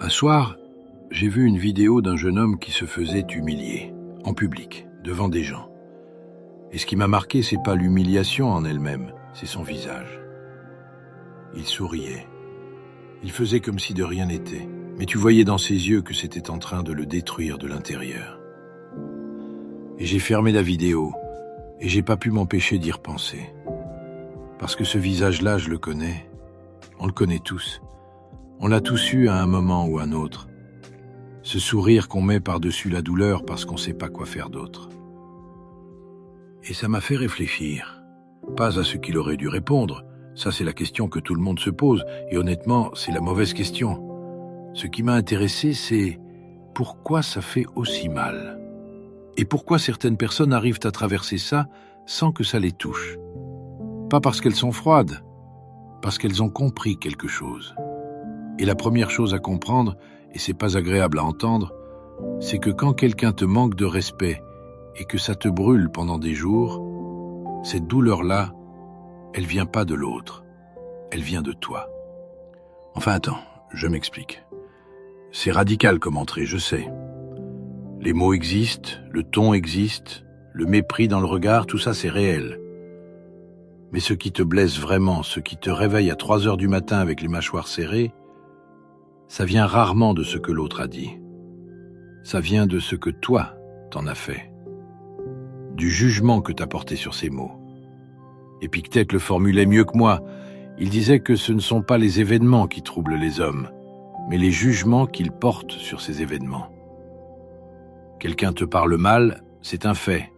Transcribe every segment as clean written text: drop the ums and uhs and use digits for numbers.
Un soir, j'ai vu une vidéo d'un jeune homme qui se faisait humilier, en public, devant des gens. Et ce qui m'a marqué, c'est pas l'humiliation en elle-même, c'est son visage. Il souriait. Il faisait comme si de rien n'était, mais tu voyais dans ses yeux que c'était en train de le détruire de l'intérieur. Et j'ai fermé la vidéo, et j'ai pas pu m'empêcher d'y repenser. Parce que ce visage-là, je le connais. On le connaît tous. On l'a tous eu à un moment ou un autre. Ce sourire qu'on met par-dessus la douleur parce qu'on sait pas quoi faire d'autre. Et ça m'a fait réfléchir. Pas à ce qu'il aurait dû répondre. Ça, c'est la question que tout le monde se pose. Et honnêtement, c'est la mauvaise question. Ce qui m'a intéressé, c'est pourquoi ça fait aussi mal. Et pourquoi certaines personnes arrivent à traverser ça sans que ça les touche. Pas parce qu'elles sont froides, parce qu'elles ont compris quelque chose. Et la première chose à comprendre, et c'est pas agréable à entendre, c'est que quand quelqu'un te manque de respect et que ça te brûle pendant des jours, cette douleur-là, elle vient pas de l'autre, elle vient de toi. Enfin attends, je m'explique. C'est radical comme entrée, je sais. Les mots existent, le ton existe, le mépris dans le regard, tout ça c'est réel. Mais ce qui te blesse vraiment, ce qui te réveille à 3 heures du matin avec les mâchoires serrées, ça vient rarement de ce que l'autre a dit. Ça vient de ce que toi, t'en as fait. Du jugement que t'as porté sur ces mots. Épictète le formulait mieux que moi. Il disait que ce ne sont pas les événements qui troublent les hommes, mais les jugements qu'ils portent sur ces événements. Quelqu'un te parle mal, c'est un fait.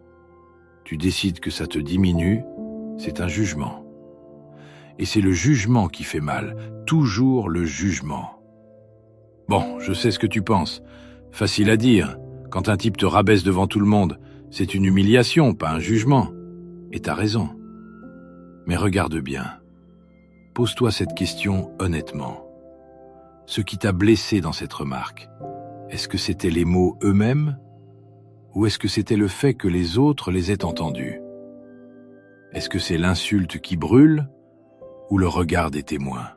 Tu décides que ça te diminue, c'est un jugement. Et c'est le jugement qui fait mal, toujours le jugement. Bon, je sais ce que tu penses. Facile à dire. Quand un type te rabaisse devant tout le monde, c'est une humiliation, pas un jugement. Et t'as raison. Mais regarde bien. Pose-toi cette question honnêtement. Ce qui t'a blessé dans cette remarque, est-ce que c'était les mots eux-mêmes? Ou est-ce que c'était le fait que les autres les aient entendus? Est-ce que c'est l'insulte qui brûle ou le regard des témoins?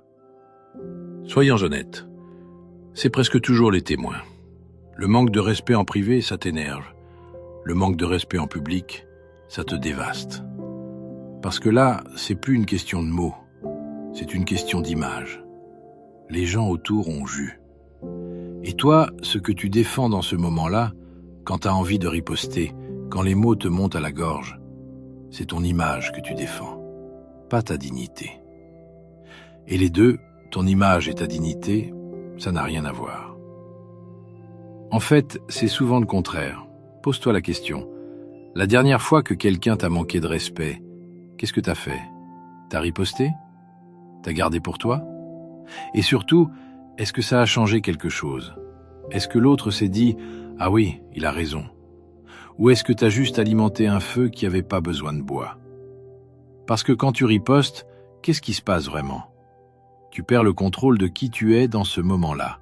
Soyons honnêtes. C'est presque toujours les témoins. Le manque de respect en privé, ça t'énerve. Le manque de respect en public, ça te dévaste. Parce que là, c'est plus une question de mots, c'est une question d'image. Les gens autour ont jus. Et toi, ce que tu défends dans ce moment-là, quand t'as envie de riposter, quand les mots te montent à la gorge, c'est ton image que tu défends, pas ta dignité. Et les deux, ton image et ta dignité, ça n'a rien à voir. En fait, c'est souvent le contraire. Pose-toi la question. La dernière fois que quelqu'un t'a manqué de respect, qu'est-ce que t'as fait? T'as riposté? T'as gardé pour toi? Et surtout, est-ce que ça a changé quelque chose? Est-ce que l'autre s'est dit « Ah oui, il a raison » ou est-ce que t'as juste alimenté un feu qui n'avait pas besoin de bois? Parce que quand tu ripostes, qu'est-ce qui se passe vraiment? Tu perds le contrôle de qui tu es dans ce moment-là.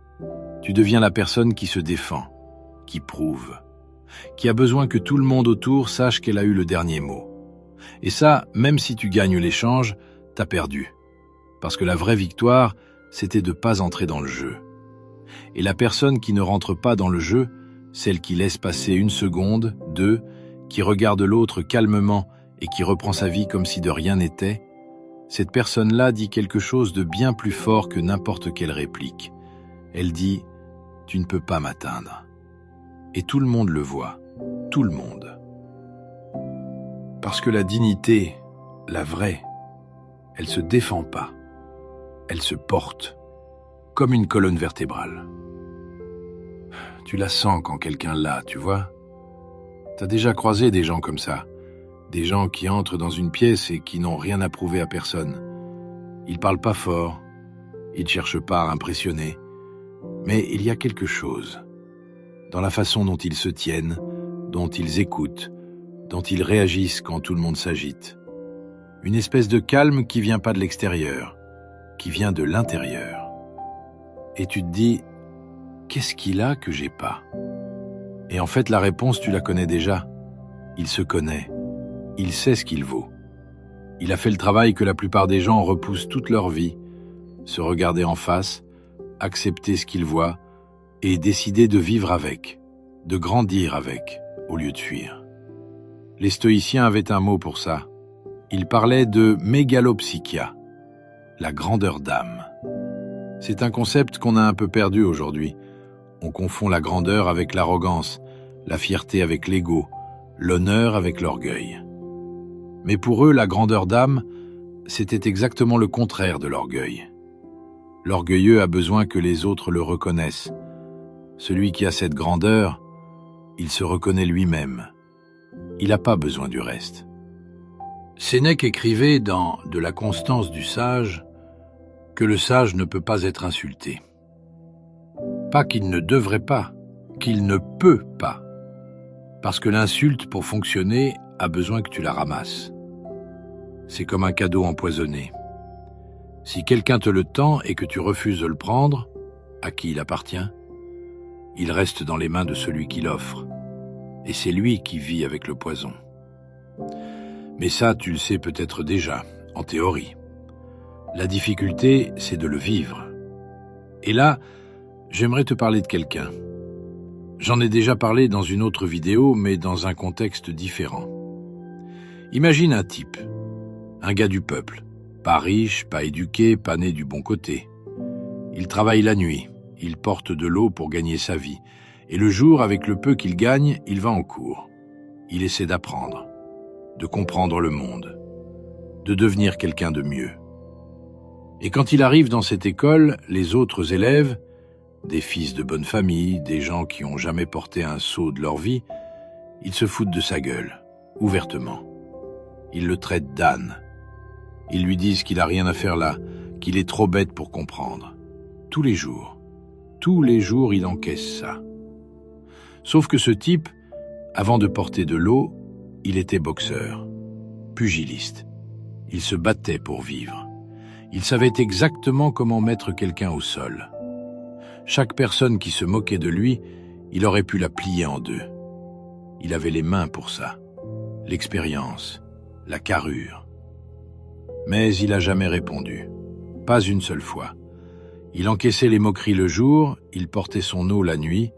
Tu deviens la personne qui se défend, qui prouve, qui a besoin que tout le monde autour sache qu'elle a eu le dernier mot. Et ça, même si tu gagnes l'échange, t'as perdu. Parce que la vraie victoire, c'était de ne pas entrer dans le jeu. Et la personne qui ne rentre pas dans le jeu, celle qui laisse passer 1 seconde, 2, qui regarde l'autre calmement et qui reprend sa vie comme si de rien n'était, cette personne-là dit quelque chose de bien plus fort que n'importe quelle réplique. Elle dit « Tu ne peux pas m'atteindre ». Et tout le monde le voit, tout le monde. Parce que la dignité, la vraie, elle se défend pas, elle se porte, comme une colonne vertébrale. Tu la sens quand quelqu'un l'a, tu vois. T'as déjà croisé des gens comme ça, des gens qui entrent dans une pièce et qui n'ont rien à prouver à personne. Ils parlent pas fort, ils ne cherchent pas à impressionner, mais il y a quelque chose dans la façon dont ils se tiennent, dont ils écoutent, dont ils réagissent quand tout le monde s'agite. Une espèce de calme qui vient pas de l'extérieur, qui vient de l'intérieur. Et tu te dis, qu'est-ce qu'il a que j'ai pas? Et en fait, la réponse, tu la connais déjà. Il se connaît. Il sait ce qu'il vaut. Il a fait le travail que la plupart des gens repoussent toute leur vie. Se regarder en face, accepter ce qu'ils voient, et décider de vivre avec, de grandir avec, au lieu de fuir. Les stoïciens avaient un mot pour ça. Ils parlaient de mégalopsychia, la grandeur d'âme. C'est un concept qu'on a un peu perdu aujourd'hui. On confond la grandeur avec l'arrogance, la fierté avec l'ego, l'honneur avec l'orgueil. Mais pour eux, la grandeur d'âme, c'était exactement le contraire de l'orgueil. L'orgueilleux a besoin que les autres le reconnaissent. Celui qui a cette grandeur, il se reconnaît lui-même. Il n'a pas besoin du reste. Sénèque écrivait dans « De la constance du sage » que le sage ne peut pas être insulté. Pas qu'il ne devrait pas, qu'il ne peut pas. Parce que l'insulte, pour fonctionner, a besoin que tu la ramasses. C'est comme un cadeau empoisonné. Si quelqu'un te le tend et que tu refuses de le prendre, à qui il appartient? Il reste dans les mains de celui qui l'offre. Et c'est lui qui vit avec le poison. Mais ça, tu le sais peut-être déjà, en théorie. La difficulté, c'est de le vivre. Et là, j'aimerais te parler de quelqu'un. J'en ai déjà parlé dans une autre vidéo, mais dans un contexte différent. Imagine un type, un gars du peuple, pas riche, pas éduqué, pas né du bon côté. Il travaille la nuit, il porte de l'eau pour gagner sa vie, et le jour, avec le peu qu'il gagne, il va en cours. Il essaie d'apprendre, de comprendre le monde, de devenir quelqu'un de mieux. Et quand il arrive dans cette école, les autres élèves, des fils de bonne famille, des gens qui n'ont jamais porté un seau de leur vie, ils se foutent de sa gueule, ouvertement. Ils le traitent d'âne. Ils lui disent qu'il n'a rien à faire là, qu'il est trop bête pour comprendre. Tous les jours, il encaisse ça. Sauf que ce type, avant de porter de l'eau, il était boxeur, pugiliste. Il se battait pour vivre. Il savait exactement comment mettre quelqu'un au sol. Chaque personne qui se moquait de lui, il aurait pu la plier en deux. Il avait les mains pour ça, l'expérience, la carrure. Mais il n'a jamais répondu, pas une seule fois. Il encaissait les moqueries le jour, il portait son eau la nuit,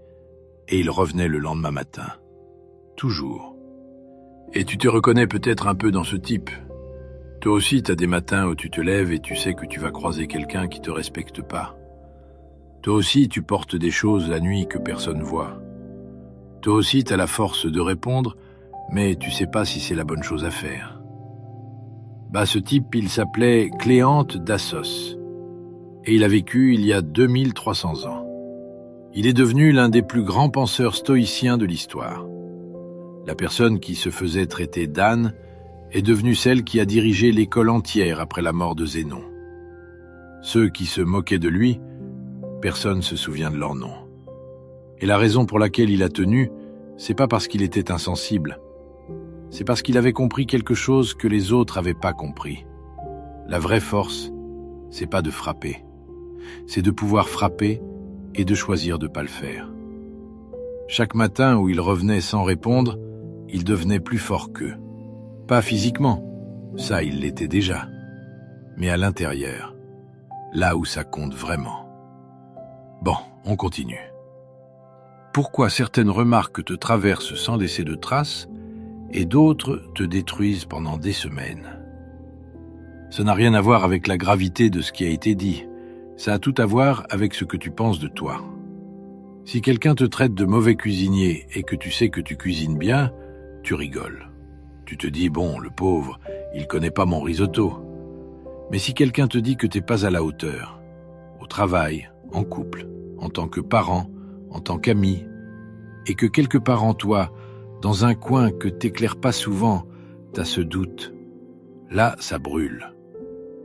et il revenait le lendemain matin. Toujours. Et tu te reconnais peut-être un peu dans ce type. Toi aussi, t'as des matins où tu te lèves et tu sais que tu vas croiser quelqu'un qui te respecte pas. Toi aussi, tu portes des choses la nuit que personne voit. Toi aussi, t'as la force de répondre, mais tu sais pas si c'est la bonne chose à faire. Ce type, il s'appelait Cléante d'Assos. Et il a vécu il y a 2300 ans. Il est devenu l'un des plus grands penseurs stoïciens de l'histoire. La personne qui se faisait traiter d'âne est devenue celle qui a dirigé l'école entière après la mort de Zénon. Ceux qui se moquaient de lui, personne ne se souvient de leur nom. Et la raison pour laquelle il a tenu, c'est pas parce qu'il était insensible. C'est parce qu'il avait compris quelque chose que les autres n'avaient pas compris. La vraie force, c'est pas de frapper. C'est de pouvoir frapper et de choisir de pas le faire. Chaque matin où il revenait sans répondre, il devenait plus fort qu'eux. Pas physiquement, ça il l'était déjà, mais à l'intérieur, là où ça compte vraiment. Bon, on continue. Pourquoi certaines remarques te traversent sans laisser de traces et d'autres te détruisent pendant des semaines? Ça n'a rien à voir avec la gravité de ce qui a été dit, ça a tout à voir avec ce que tu penses de toi. Si quelqu'un te traite de mauvais cuisinier et que tu sais que tu cuisines bien, tu rigoles. Tu te dis, bon, le pauvre, il connaît pas mon risotto. Mais si quelqu'un te dit que t'es pas à la hauteur, au travail, en couple, en tant que parent, en tant qu'ami, et que quelque part en toi, dans un coin que t'éclaires pas souvent, t'as ce doute, là, ça brûle.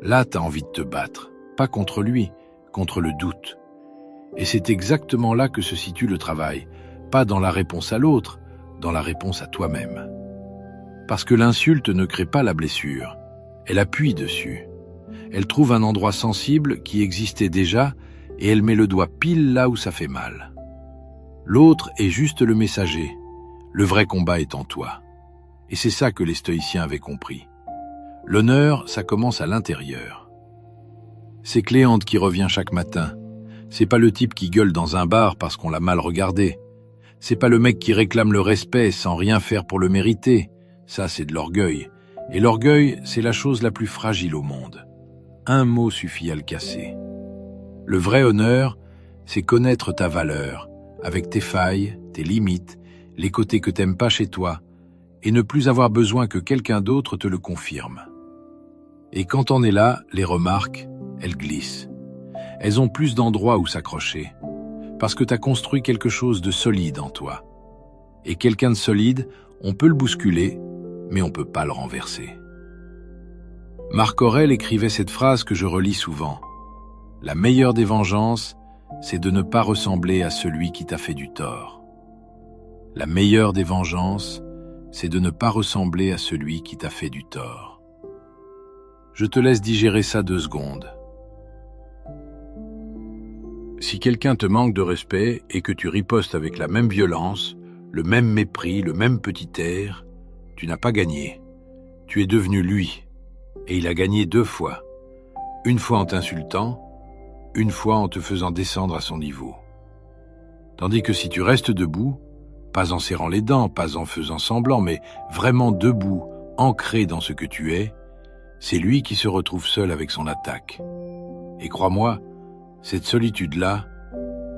Là, t'as envie de te battre, pas contre lui, contre le doute. Et c'est exactement là que se situe le travail, pas dans la réponse à l'autre, dans la réponse à toi-même. Parce que l'insulte ne crée pas la blessure, elle appuie dessus. Elle trouve un endroit sensible qui existait déjà et elle met le doigt pile là où ça fait mal. L'autre est juste le messager, le vrai combat est en toi. Et c'est ça que les stoïciens avaient compris. L'honneur, ça commence à l'intérieur. C'est Cléante qui revient chaque matin. C'est pas le type qui gueule dans un bar parce qu'on l'a mal regardé. C'est pas le mec qui réclame le respect sans rien faire pour le mériter. Ça, c'est de l'orgueil. Et l'orgueil, c'est la chose la plus fragile au monde. Un mot suffit à le casser. Le vrai honneur, c'est connaître ta valeur, avec tes failles, tes limites, les côtés que t'aimes pas chez toi, et ne plus avoir besoin que quelqu'un d'autre te le confirme. Et quand on est là, les remarques, elles glissent. Elles ont plus d'endroits où s'accrocher, parce que t'as construit quelque chose de solide en toi. Et quelqu'un de solide, on peut le bousculer, mais on peut pas le renverser. Marc Aurèle écrivait cette phrase que je relis souvent. La meilleure des vengeances, c'est de ne pas ressembler à celui qui t'a fait du tort. La meilleure des vengeances, c'est de ne pas ressembler à celui qui t'a fait du tort. Je te laisse digérer ça 2 secondes. Si quelqu'un te manque de respect et que tu ripostes avec la même violence, le même mépris, le même petit air, tu n'as pas gagné. Tu es devenu lui. Et il a gagné 2 fois. Une fois en t'insultant, une fois en te faisant descendre à son niveau. Tandis que si tu restes debout, pas en serrant les dents, pas en faisant semblant, mais vraiment debout, ancré dans ce que tu es, c'est lui qui se retrouve seul avec son attaque. Et crois-moi, cette solitude-là,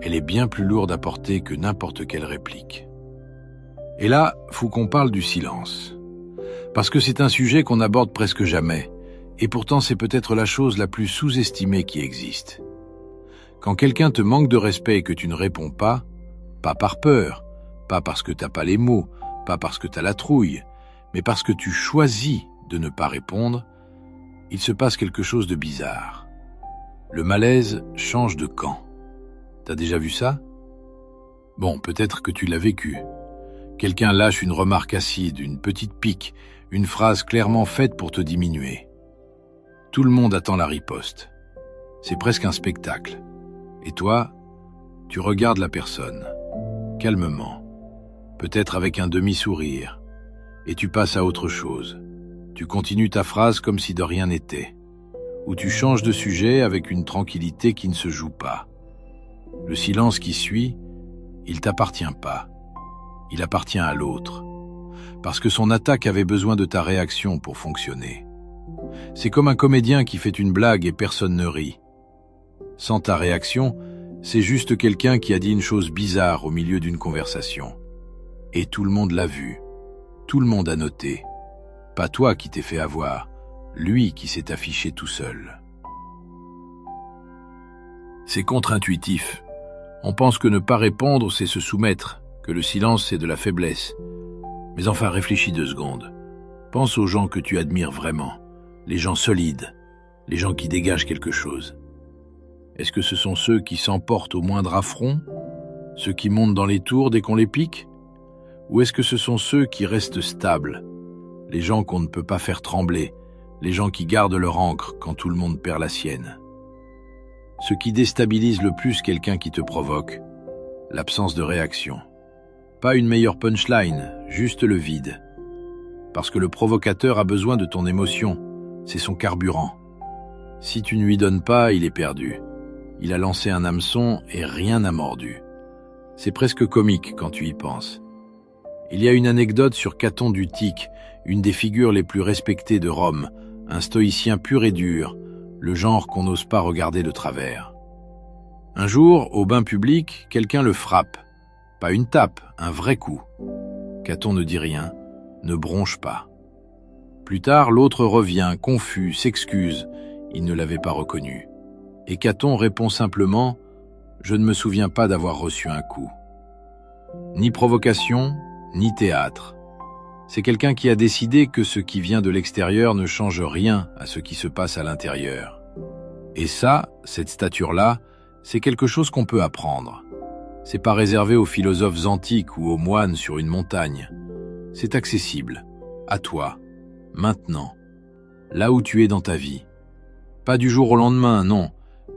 elle est bien plus lourde à porter que n'importe quelle réplique. Et là, faut qu'on parle du silence. Parce que c'est un sujet qu'on aborde presque jamais, et pourtant c'est peut-être la chose la plus sous-estimée qui existe. Quand quelqu'un te manque de respect et que tu ne réponds pas par peur, pas parce que t'as pas les mots, pas parce que t'as la trouille, mais parce que tu choisis de ne pas répondre, il se passe quelque chose de bizarre. Le malaise change de camp. T'as déjà vu ça? Bon, peut-être que tu l'as vécu. Quelqu'un lâche une remarque acide, une petite pique, une phrase clairement faite pour te diminuer. Tout le monde attend la riposte. C'est presque un spectacle. Et toi, tu regardes la personne, calmement, peut-être avec un demi-sourire, et tu passes à autre chose. Tu continues ta phrase comme si de rien n'était, ou tu changes de sujet avec une tranquillité qui ne se joue pas. Le silence qui suit, il t'appartient pas. Il appartient à l'autre, parce que son attaque avait besoin de ta réaction pour fonctionner. C'est comme un comédien qui fait une blague et personne ne rit. Sans ta réaction, c'est juste quelqu'un qui a dit une chose bizarre au milieu d'une conversation. Et tout le monde l'a vu, tout le monde a noté. Pas toi qui t'es fait avoir, lui qui s'est affiché tout seul. C'est contre-intuitif. On pense que ne pas répondre, c'est se soumettre, que le silence, c'est de la faiblesse. Mais enfin, réfléchis 2 secondes. Pense aux gens que tu admires vraiment, les gens solides, les gens qui dégagent quelque chose. Est-ce que ce sont ceux qui s'emportent au moindre affront, ceux qui montent dans les tours dès qu'on les pique? Ou est-ce que ce sont ceux qui restent stables, les gens qu'on ne peut pas faire trembler, les gens qui gardent leur ancre quand tout le monde perd la sienne? Ce qui déstabilise le plus quelqu'un qui te provoque, l'absence de réaction. Pas une meilleure punchline, juste le vide. Parce que le provocateur a besoin de ton émotion, c'est son carburant. Si tu ne lui donnes pas, il est perdu. Il a lancé un hameçon et rien n'a mordu. C'est presque comique quand tu y penses. Il y a une anecdote sur Caton d'Utique, une des figures les plus respectées de Rome, un stoïcien pur et dur, le genre qu'on n'ose pas regarder de travers. Un jour, au bain public, quelqu'un le frappe. Pas une tape, un vrai coup. Caton ne dit rien, ne bronche pas. Plus tard, l'autre revient, confus, s'excuse. Il ne l'avait pas reconnu. Et Caton répond simplement « Je ne me souviens pas d'avoir reçu un coup ». Ni provocation, ni théâtre. C'est quelqu'un qui a décidé que ce qui vient de l'extérieur ne change rien à ce qui se passe à l'intérieur. Et ça, cette stature-là, c'est quelque chose qu'on peut apprendre. C'est pas réservé aux philosophes antiques ou aux moines sur une montagne. C'est accessible, à toi, maintenant, là où tu es dans ta vie. Pas du jour au lendemain, non,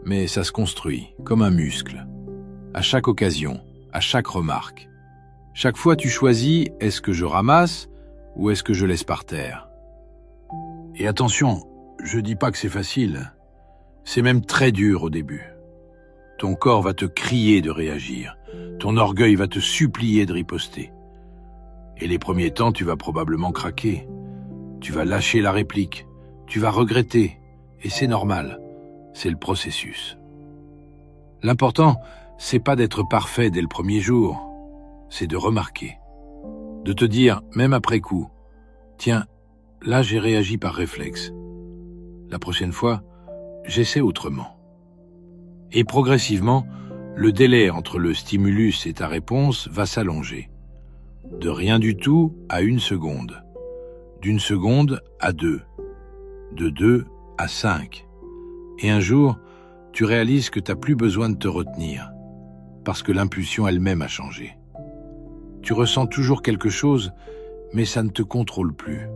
mais ça se construit, comme un muscle. À chaque occasion, à chaque remarque. Chaque fois tu choisis, est-ce que je ramasse ou est-ce que je laisse par terre? Et attention, je dis pas que c'est facile. C'est même très dur au début. Ton corps va te crier de réagir. Ton orgueil va te supplier de riposter. Et les premiers temps, tu vas probablement craquer. Tu vas lâcher la réplique. Tu vas regretter. Et c'est normal. C'est le processus. L'important, c'est pas d'être parfait dès le premier jour. C'est de remarquer. De te dire, même après coup, tiens, là j'ai réagi par réflexe. La prochaine fois, j'essaie autrement. Et progressivement, le délai entre le stimulus et ta réponse va s'allonger. De rien du tout à 1 seconde. D'1 seconde à 2. De 2 à 5. Et un jour, tu réalises que tu n'as plus besoin de te retenir, parce que l'impulsion elle-même a changé. Tu ressens toujours quelque chose, mais ça ne te contrôle plus.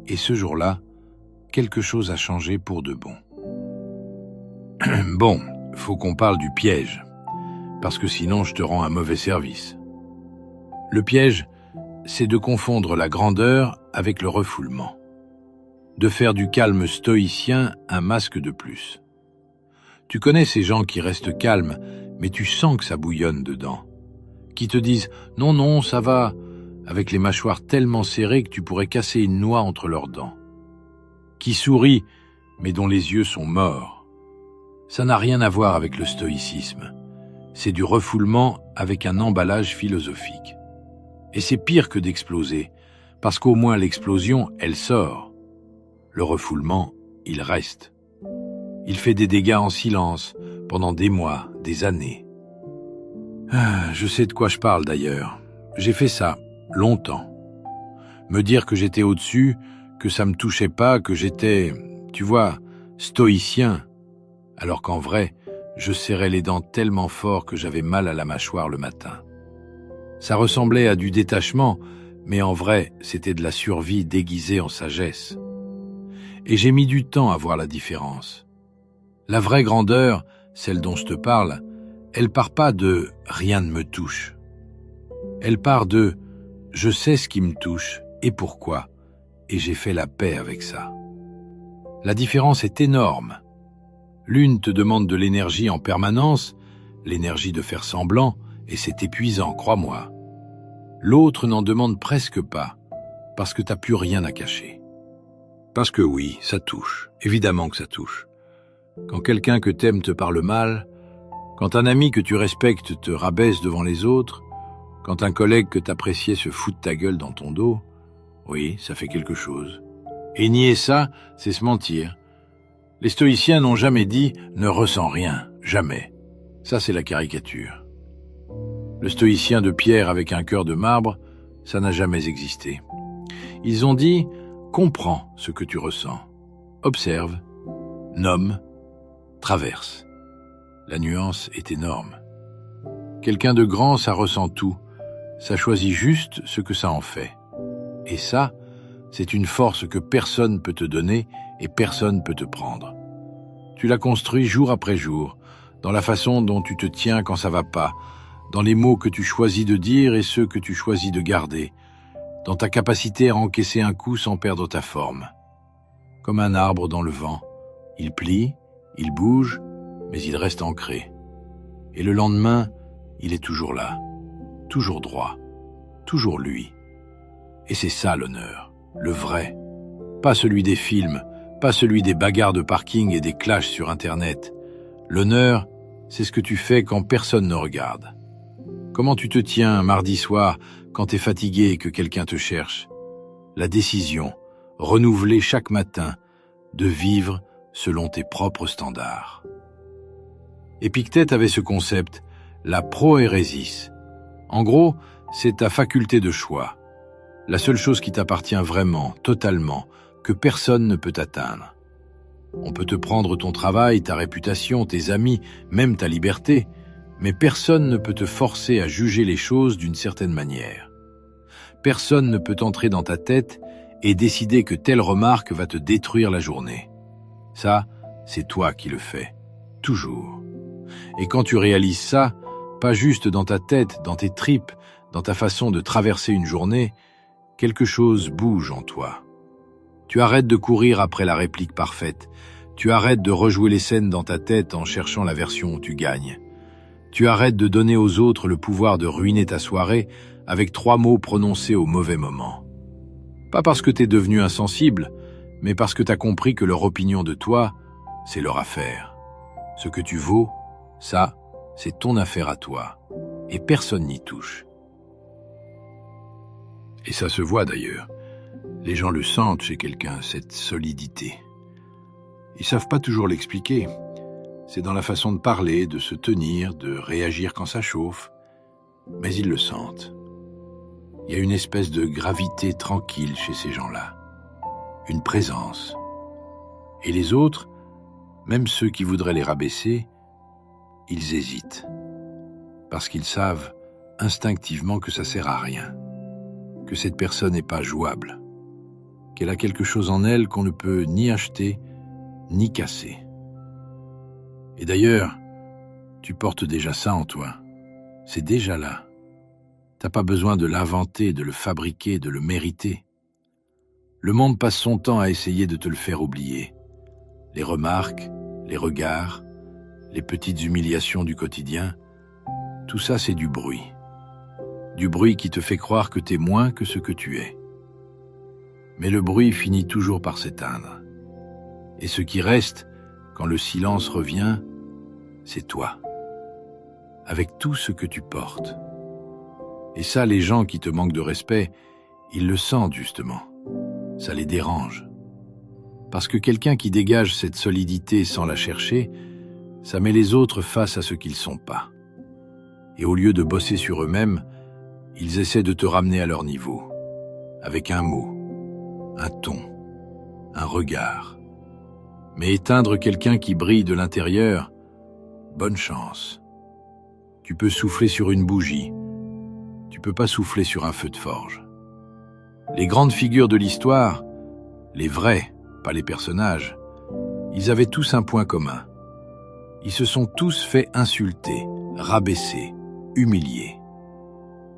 Et ce jour-là, quelque chose a changé pour de bon. Bon, faut qu'on parle du piège, parce que sinon je te rends un mauvais service. Le piège, c'est de confondre la grandeur avec le refoulement. De faire du calme stoïcien un masque de plus. Tu connais ces gens qui restent calmes, mais tu sens que ça bouillonne dedans. Qui te disent « Non, non, ça va », avec les mâchoires tellement serrées que tu pourrais casser une noix entre leurs dents. Qui sourient, mais dont les yeux sont morts. Ça n'a rien à voir avec le stoïcisme. C'est du refoulement avec un emballage philosophique. Et c'est pire que d'exploser, parce qu'au moins l'explosion, elle sort. Le refoulement, il reste. Il fait des dégâts en silence, pendant des mois, des années. Je sais de quoi je parle d'ailleurs. J'ai fait ça, longtemps. Me dire que j'étais au-dessus, que ça me touchait pas, que j'étais, tu vois, stoïcien, alors qu'en vrai, je serrais les dents tellement fort que j'avais mal à la mâchoire le matin. Ça ressemblait à du détachement, mais en vrai, c'était de la survie déguisée en sagesse. Et j'ai mis du temps à voir la différence. La vraie grandeur, celle dont je te parle, elle part pas de « rien ne me touche ». Elle part de « je sais ce qui me touche et pourquoi, et j'ai fait la paix avec ça ». La différence est énorme. L'une te demande de l'énergie en permanence, l'énergie de faire semblant, et c'est épuisant, crois-moi. L'autre n'en demande presque pas, parce que t'as plus rien à cacher. Parce que oui, ça touche, évidemment que ça touche. Quand quelqu'un que t'aimes te parle mal, quand un ami que tu respectes te rabaisse devant les autres, quand un collègue que t'appréciais se fout de ta gueule dans ton dos, oui, ça fait quelque chose. Et nier ça, c'est se mentir. Les stoïciens n'ont jamais dit « ne ressens rien », jamais. Ça, c'est la caricature. Le stoïcien de pierre avec un cœur de marbre, ça n'a jamais existé. Ils ont dit « comprends ce que tu ressens, observe, nomme, traverse ». La nuance est énorme. Quelqu'un de grand, ça ressent tout. Ça choisit juste ce que ça en fait. Et ça, c'est une force que personne peut te donner et personne peut te prendre. Tu la construis jour après jour, dans la façon dont tu te tiens quand ça va pas, dans les mots que tu choisis de dire et ceux que tu choisis de garder, dans ta capacité à encaisser un coup sans perdre ta forme. Comme un arbre dans le vent, il plie, il bouge, mais il reste ancré. Et le lendemain, il est toujours là, toujours droit, toujours lui. Et c'est ça l'honneur, le vrai. Pas celui des films, pas celui des bagarres de parking et des clashs sur Internet. L'honneur, c'est ce que tu fais quand personne ne regarde. Comment tu te tiens un mardi soir quand t'es fatigué et que quelqu'un te cherche. La décision, renouvelée chaque matin, de vivre selon tes propres standards. Épictète avait ce concept, la proérésis. En gros, c'est ta faculté de choix. La seule chose qui t'appartient vraiment, totalement, que personne ne peut atteindre. On peut te prendre ton travail, ta réputation, tes amis, même ta liberté, mais personne ne peut te forcer à juger les choses d'une certaine manière. Personne ne peut entrer dans ta tête et décider que telle remarque va te détruire la journée. Ça, c'est toi qui le fais, toujours. Et quand tu réalises ça, pas juste dans ta tête, dans tes tripes, dans ta façon de traverser une journée, quelque chose bouge en toi. Tu arrêtes de courir après la réplique parfaite. Tu arrêtes de rejouer les scènes dans ta tête en cherchant la version où tu gagnes. Tu arrêtes de donner aux autres le pouvoir de ruiner ta soirée avec 3 mots prononcés au mauvais moment. Pas parce que t'es devenu insensible, mais parce que t'as compris que leur opinion de toi, c'est leur affaire. Ce que tu vaux, ça, c'est ton affaire à toi, et personne n'y touche. Et ça se voit d'ailleurs. Les gens le sentent chez quelqu'un, cette solidité. Ils savent pas toujours l'expliquer. C'est dans la façon de parler, de se tenir, de réagir quand ça chauffe. Mais ils le sentent. Il y a une espèce de gravité tranquille chez ces gens-là. Une présence. Et les autres, même ceux qui voudraient les rabaisser, ils hésitent. Parce qu'ils savent instinctivement que ça sert à rien. Que cette personne n'est pas jouable. Qu'elle a quelque chose en elle qu'on ne peut ni acheter, ni casser. Et d'ailleurs, tu portes déjà ça en toi. C'est déjà là. T'as pas besoin de l'inventer, de le fabriquer, de le mériter. Le monde passe son temps à essayer de te le faire oublier. Les remarques, les regards, les petites humiliations du quotidien, tout ça c'est du bruit. Du bruit qui te fait croire que t'es moins que ce que tu es. Mais le bruit finit toujours par s'éteindre. Et ce qui reste, quand le silence revient, c'est toi. Avec tout ce que tu portes. Et ça, les gens qui te manquent de respect, ils le sentent justement. Ça les dérange. Parce que quelqu'un qui dégage cette solidité sans la chercher, ça met les autres face à ce qu'ils sont pas. Et au lieu de bosser sur eux-mêmes, ils essaient de te ramener à leur niveau. Avec un mot, un ton, un regard. Mais éteindre quelqu'un qui brille de l'intérieur, bonne chance. Tu peux souffler sur une bougie, tu peux pas souffler sur un feu de forge. Les grandes figures de l'histoire, les vrais, pas les personnages, ils avaient tous un point commun. Ils se sont tous fait insulter, rabaisser, humilier.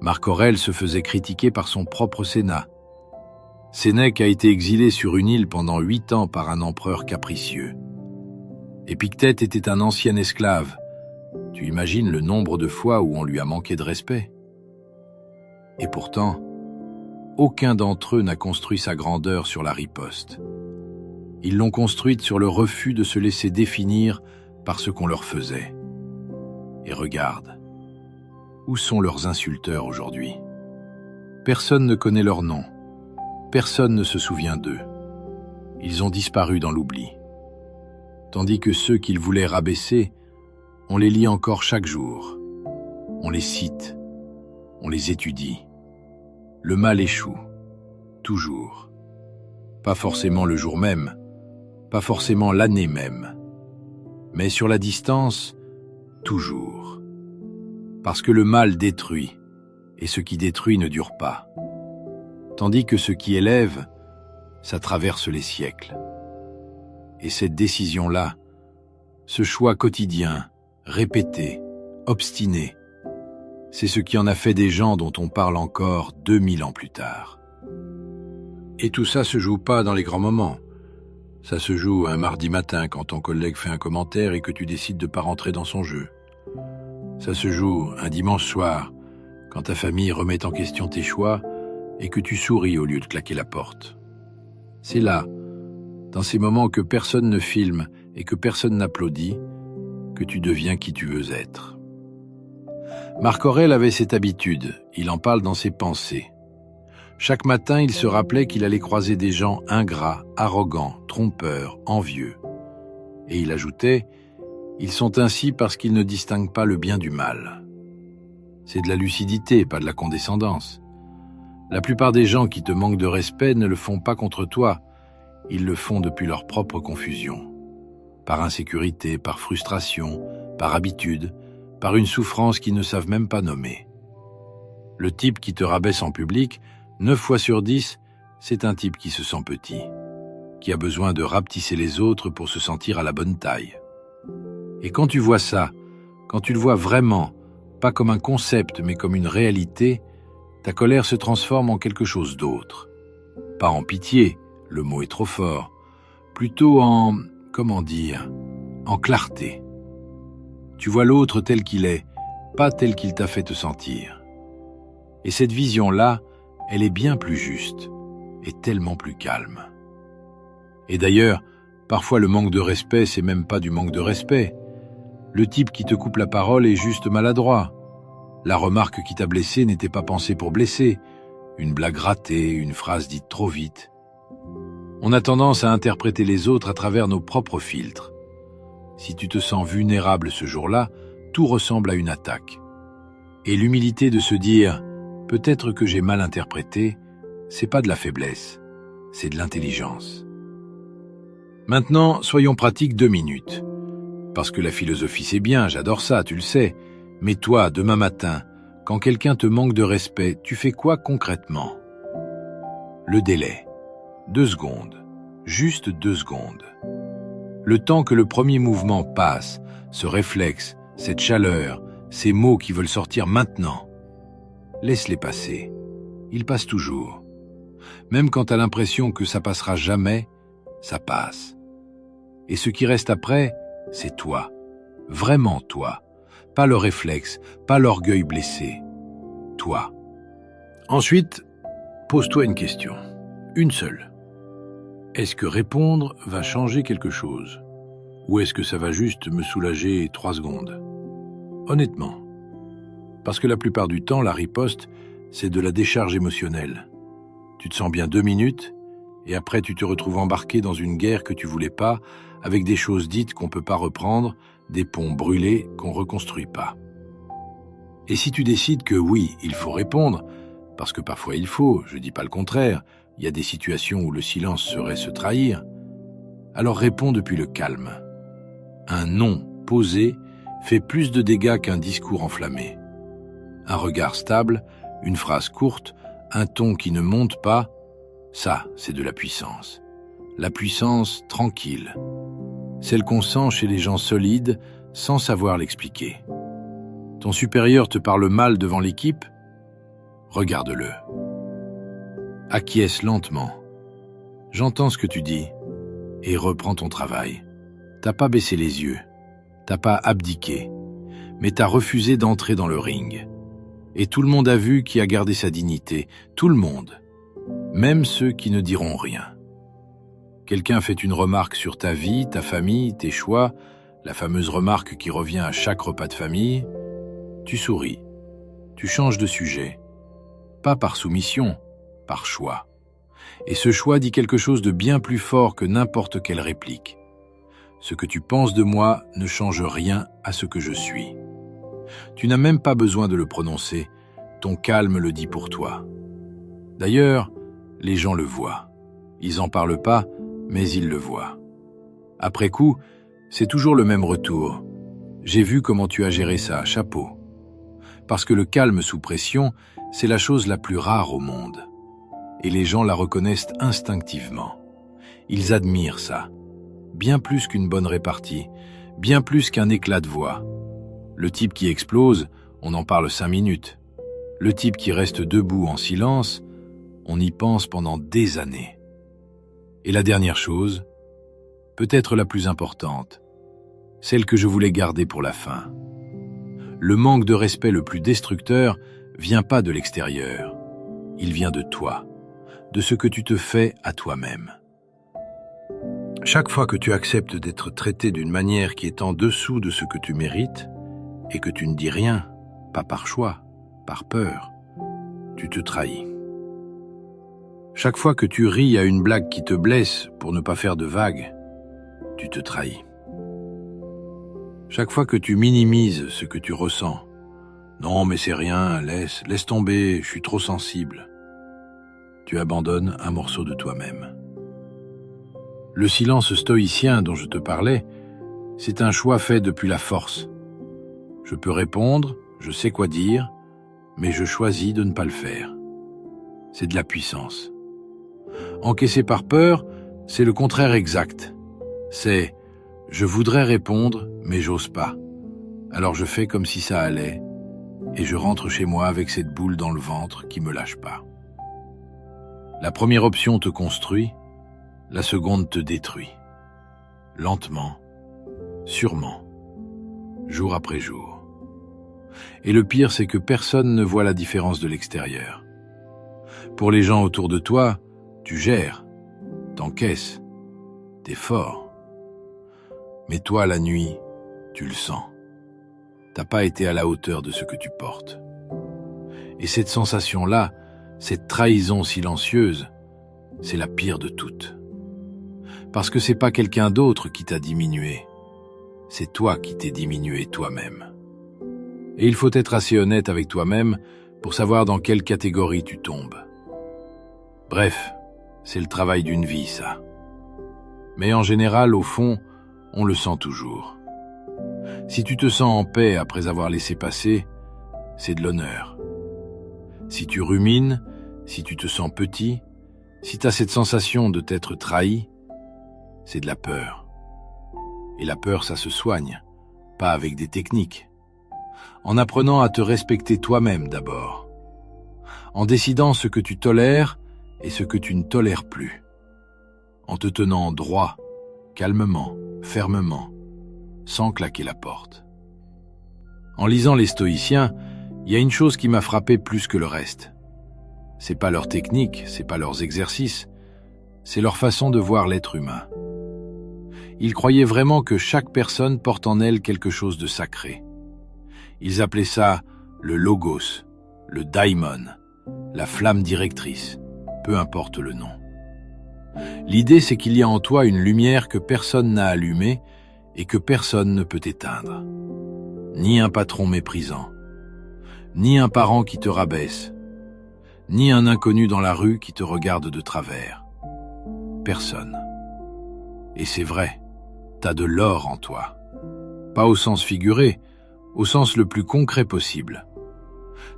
Marc Aurèle se faisait critiquer par son propre Sénat. Sénèque a été exilé sur une île pendant 8 ans par un empereur capricieux. Épictète était un ancien esclave. Tu imagines le nombre de fois où on lui a manqué de respect. Et pourtant, aucun d'entre eux n'a construit sa grandeur sur la riposte. Ils l'ont construite sur le refus de se laisser définir par ce qu'on leur faisait. Et regarde, où sont leurs insulteurs aujourd'hui? Personne ne connaît leur nom. Personne ne se souvient d'eux. Ils ont disparu dans l'oubli. Tandis que ceux qu'ils voulaient rabaisser, on les lit encore chaque jour. On les cite. On les étudie. Le mal échoue. Toujours. Pas forcément le jour même. Pas forcément l'année même. Mais sur la distance, toujours. Parce que le mal détruit. Et ce qui détruit ne dure pas. Tandis que ce qui élève, ça traverse les siècles. Et cette décision-là, ce choix quotidien, répété, obstiné, c'est ce qui en a fait des gens dont on parle encore 2000 ans plus tard. Et tout ça se joue pas dans les grands moments. Ça se joue un mardi matin quand ton collègue fait un commentaire et que tu décides de pas rentrer dans son jeu. Ça se joue un dimanche soir quand ta famille remet en question tes choix et que tu souris au lieu de claquer la porte. C'est là, dans ces moments que personne ne filme et que personne n'applaudit, que tu deviens qui tu veux être. Marc Aurèle avait cette habitude, il en parle dans ses pensées. Chaque matin, il se rappelait qu'il allait croiser des gens ingrats, arrogants, trompeurs, envieux. Et il ajoutait, « Ils sont ainsi parce qu'ils ne distinguent pas le bien du mal. » C'est de la lucidité, pas de la condescendance. La plupart des gens qui te manquent de respect ne le font pas contre toi, ils le font depuis leur propre confusion. Par insécurité, par frustration, par habitude, par une souffrance qu'ils ne savent même pas nommer. Le type qui te rabaisse en public, 9 fois sur 10, c'est un type qui se sent petit, qui a besoin de rapetisser les autres pour se sentir à la bonne taille. Et quand tu vois ça, quand tu le vois vraiment, pas comme un concept mais comme une réalité, ta colère se transforme en quelque chose d'autre. Pas en pitié, le mot est trop fort, plutôt en comment dire, en clarté. Tu vois l'autre tel qu'il est, pas tel qu'il t'a fait te sentir. Et cette vision-là, elle est bien plus juste et tellement plus calme. Et d'ailleurs, parfois le manque de respect, c'est même pas du manque de respect. Le type qui te coupe la parole est juste maladroit. La remarque qui t'a blessé n'était pas pensée pour blesser. Une blague ratée, une phrase dite trop vite. On a tendance à interpréter les autres à travers nos propres filtres. Si tu te sens vulnérable ce jour-là, tout ressemble à une attaque. Et l'humilité de se dire « peut-être que j'ai mal interprété », c'est pas de la faiblesse, c'est de l'intelligence. Maintenant, soyons pratiques 2 minutes. Parce que la philosophie c'est bien, j'adore ça, tu le sais. Mais toi, demain matin, quand quelqu'un te manque de respect, tu fais quoi concrètement? Le délai. 2 secondes. Juste 2 secondes. Le temps que le premier mouvement passe, ce réflexe, cette chaleur, ces mots qui veulent sortir maintenant. Laisse-les passer. Ils passent toujours. Même quand tu as l'impression que ça passera jamais, ça passe. Et ce qui reste après, c'est toi. Vraiment toi. Pas le réflexe, pas l'orgueil blessé. Toi. Ensuite, pose-toi une question. Une seule. Est-ce que répondre va changer quelque chose? Ou est-ce que ça va juste me soulager 3 secondes? Honnêtement. Parce que la plupart du temps, la riposte, c'est de la décharge émotionnelle. Tu te sens bien 2 minutes, et après tu te retrouves embarqué dans une guerre que tu voulais pas, avec des choses dites qu'on peut pas reprendre, des ponts brûlés qu'on reconstruit pas. Et si tu décides que oui, il faut répondre, parce que parfois il faut, je dis pas le contraire, il y a des situations où le silence serait se trahir, alors réponds depuis le calme. Un non posé fait plus de dégâts qu'un discours enflammé. Un regard stable, une phrase courte, un ton qui ne monte pas, ça, c'est de la puissance. La puissance tranquille. Celle qu'on sent chez les gens solides sans savoir l'expliquer. Ton supérieur te parle mal devant l'équipe? Regarde-le. Acquiesce lentement. J'entends ce que tu dis et reprends ton travail. T'as pas baissé les yeux, t'as pas abdiqué, mais t'as refusé d'entrer dans le ring. Et tout le monde a vu qui a gardé sa dignité, tout le monde, même ceux qui ne diront rien. Quelqu'un fait une remarque sur ta vie, ta famille, tes choix, la fameuse remarque qui revient à chaque repas de famille. Tu souris, tu changes de sujet, pas par soumission, par choix. Et ce choix dit quelque chose de bien plus fort que n'importe quelle réplique. Ce que tu penses de moi ne change rien à ce que je suis. Tu n'as même pas besoin de le prononcer, ton calme le dit pour toi. D'ailleurs, les gens le voient. Ils n'en parlent pas, mais ils le voient. Après coup, c'est toujours le même retour. J'ai vu comment tu as géré ça, chapeau. Parce que le calme sous pression, c'est la chose la plus rare au monde. Et les gens la reconnaissent instinctivement. Ils admirent ça. Bien plus qu'une bonne répartie, bien plus qu'un éclat de voix. Le type qui explose, on en parle 5 minutes. Le type qui reste debout en silence, on y pense pendant des années. Et la dernière chose, peut-être la plus importante, celle que je voulais garder pour la fin. Le manque de respect le plus destructeur vient pas de l'extérieur. Il vient de toi, de ce que tu te fais à toi-même. Chaque fois que tu acceptes d'être traité d'une manière qui est en dessous de ce que tu mérites, et que tu ne dis rien, pas par choix, par peur, tu te trahis. Chaque fois que tu ris à une blague qui te blesse pour ne pas faire de vagues, tu te trahis. Chaque fois que tu minimises ce que tu ressens, non mais c'est rien, laisse tomber, je suis trop sensible, tu abandonnes un morceau de toi-même. Le silence stoïcien dont je te parlais, c'est un choix fait depuis la force. Je peux répondre, je sais quoi dire, mais je choisis de ne pas le faire. C'est de la puissance. Encaisser par peur, c'est le contraire exact. C'est « je voudrais répondre, mais j'ose pas. Alors je fais comme si ça allait, et je rentre chez moi avec cette boule dans le ventre qui me lâche pas. » La première option te construit, la seconde te détruit. lentement, sûrement, jour après jour. Et le pire, c'est que personne ne voit la différence de l'extérieur. Pour les gens autour de toi, tu gères, t'encaisses, t'es fort. Mais toi, la nuit, tu le sens. T'as pas été à la hauteur de ce que tu portes. Et cette sensation-là, cette trahison silencieuse, c'est la pire de toutes. Parce que c'est pas quelqu'un d'autre qui t'a diminué, c'est toi qui t'es diminué toi-même. Et il faut être assez honnête avec toi-même pour savoir dans quelle catégorie tu tombes. Bref, c'est le travail d'une vie, ça. Mais en général, au fond, on le sent toujours. Si tu te sens en paix après avoir laissé passer, c'est de l'honneur. Si tu rumines, si tu te sens petit, si tu as cette sensation de t'être trahi, c'est de la peur. Et la peur, ça se soigne, pas avec des techniques. En apprenant à te respecter toi-même d'abord. En décidant ce que tu tolères et ce que tu ne tolères plus. En te tenant droit, calmement, fermement, sans claquer la porte. En lisant les stoïciens, il y a une chose qui m'a frappé plus que le reste. C'est pas leur technique, c'est pas leurs exercices, c'est leur façon de voir l'être humain. Ils croyaient vraiment que chaque personne porte en elle quelque chose de sacré. Ils appelaient ça le logos, le daimon, la flamme directrice, peu importe le nom. L'idée, c'est qu'il y a en toi une lumière que personne n'a allumée et que personne ne peut éteindre. Ni un patron méprisant, ni un parent qui te rabaisse, ni un inconnu dans la rue qui te regarde de travers. Personne. Et c'est vrai, t'as de l'or en toi. Pas au sens figuré, au sens le plus concret possible.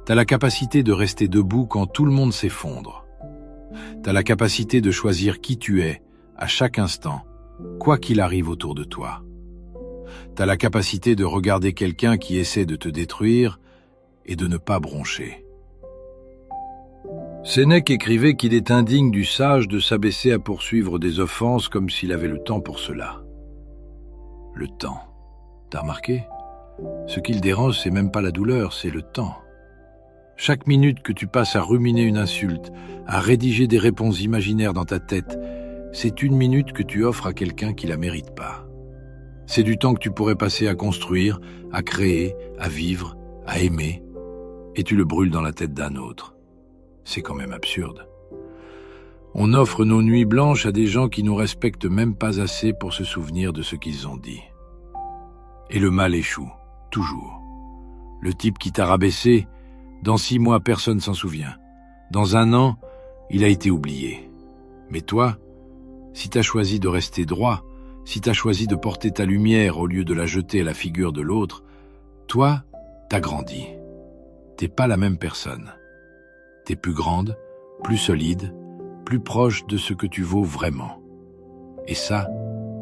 T'as la capacité de rester debout quand tout le monde s'effondre. T'as la capacité de choisir qui tu es, à chaque instant, quoi qu'il arrive autour de toi. T'as la capacité de regarder quelqu'un qui essaie de te détruire et de ne pas broncher. Sénèque écrivait qu'il est indigne du sage de s'abaisser à poursuivre des offenses comme s'il avait le temps pour cela. Le temps. T'as remarqué ? Ce qui le dérange, c'est même pas la douleur, c'est le temps. Chaque minute que tu passes à ruminer une insulte, à rédiger des réponses imaginaires dans ta tête, c'est une minute que tu offres à quelqu'un qui la mérite pas. C'est du temps que tu pourrais passer à construire, à créer, à vivre, à aimer, et tu le brûles dans la tête d'un autre. C'est quand même absurde. On offre nos nuits blanches à des gens qui nous respectent même pas assez pour se souvenir de ce qu'ils ont dit. Et le mal échoue, toujours. Le type qui t'a rabaissé, dans 6 mois, personne s'en souvient. Dans 1 an, il a été oublié. Mais toi, si t'as choisi de rester droit, si t'as choisi de porter ta lumière au lieu de la jeter à la figure de l'autre, toi, t'as grandi. T'es pas la même personne. T'es plus grande, plus solide, plus proche de ce que tu vaux vraiment. Et ça,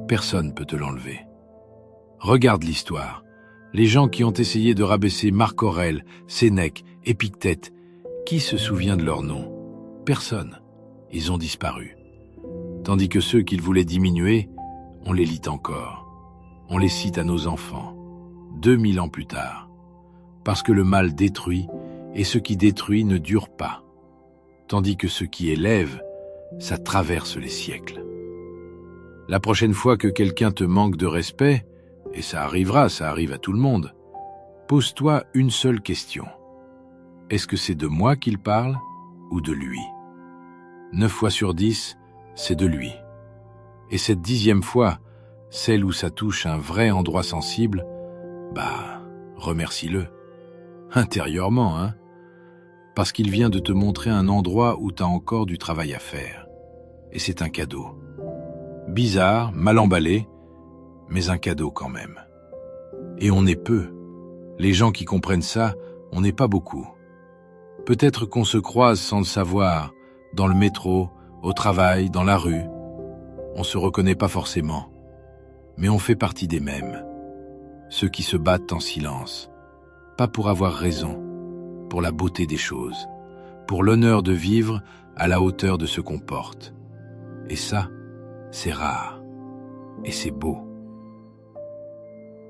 personne peut te l'enlever. Regarde l'histoire. Les gens qui ont essayé de rabaisser Marc Aurèle, Sénèque, Épictète, qui se souvient de leur nom? Personne. Ils ont disparu. Tandis que ceux qu'ils voulaient diminuer, on les lit encore. On les cite à nos enfants, 2000 ans plus tard. Parce que le mal détruit, et ce qui détruit ne dure pas. Tandis que ce qui élève, ça traverse les siècles. La prochaine fois que quelqu'un te manque de respect, et ça arrivera, ça arrive à tout le monde, pose-toi une seule question. Est-ce que c'est de moi qu'il parle ou de lui? 9 fois sur 10, c'est de lui. Et cette 10e fois, celle où ça touche un vrai endroit sensible, remercie-le. Intérieurement, hein? Parce qu'il vient de te montrer un endroit où t'as encore du travail à faire. Et c'est un cadeau. Bizarre, mal emballé, mais un cadeau quand même. Et on est peu. Les gens qui comprennent ça, on n'est pas beaucoup. Peut-être qu'on se croise sans le savoir, dans le métro, au travail, dans la rue. On se reconnaît pas forcément, mais on fait partie des mêmes. Ceux qui se battent en silence, pas pour avoir raison, pour la beauté des choses, pour l'honneur de vivre à la hauteur de ce qu'on porte. Et ça, c'est rare, et c'est beau.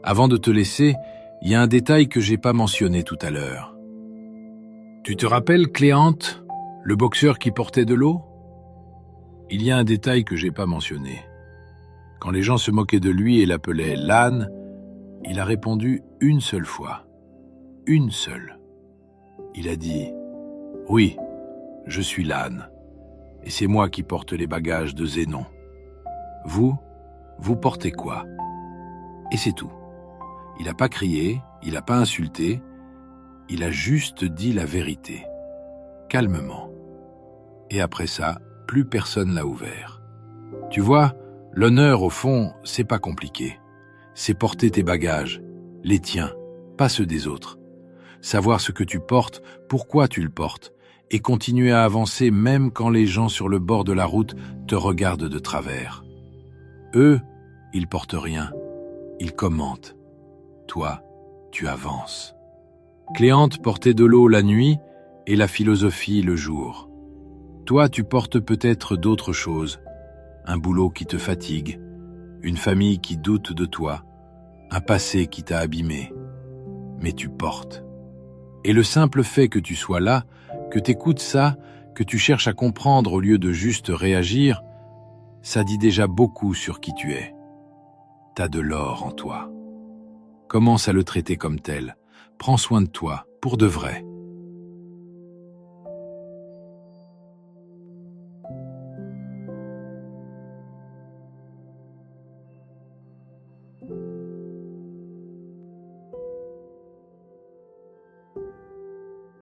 Avant de te laisser, il y a un détail que j'ai pas mentionné tout à l'heure. Tu te rappelles Cléante, le boxeur qui portait de l'eau? Il y a un détail que j'ai pas mentionné. Quand les gens se moquaient de lui et l'appelaient l'âne, il a répondu une seule fois. Une seule. Il a dit « Oui, je suis l'âne, et c'est moi qui porte les bagages de Zénon. Vous portez quoi ?» Et c'est tout. Il n'a pas crié, il n'a pas insulté, il a juste dit la vérité, calmement. Et après ça, plus personne l'a ouvert. Tu vois, l'honneur, au fond, c'est pas compliqué. C'est porter tes bagages, les tiens, pas ceux des autres. Savoir ce que tu portes, pourquoi tu le portes, et continuer à avancer même quand les gens sur le bord de la route te regardent de travers. Eux, ils portent rien, ils commentent. Toi, tu avances. Cléante portait de l'eau la nuit et la philosophie le jour. Toi, tu portes peut-être d'autres choses. Un boulot qui te fatigue, une famille qui doute de toi, un passé qui t'a abîmé. Mais tu portes. Et le simple fait que tu sois là, que t'écoutes ça, que tu cherches à comprendre au lieu de juste réagir, ça dit déjà beaucoup sur qui tu es. T'as de l'or en toi. Commence à le traiter comme tel. Prends soin de toi, pour de vrai.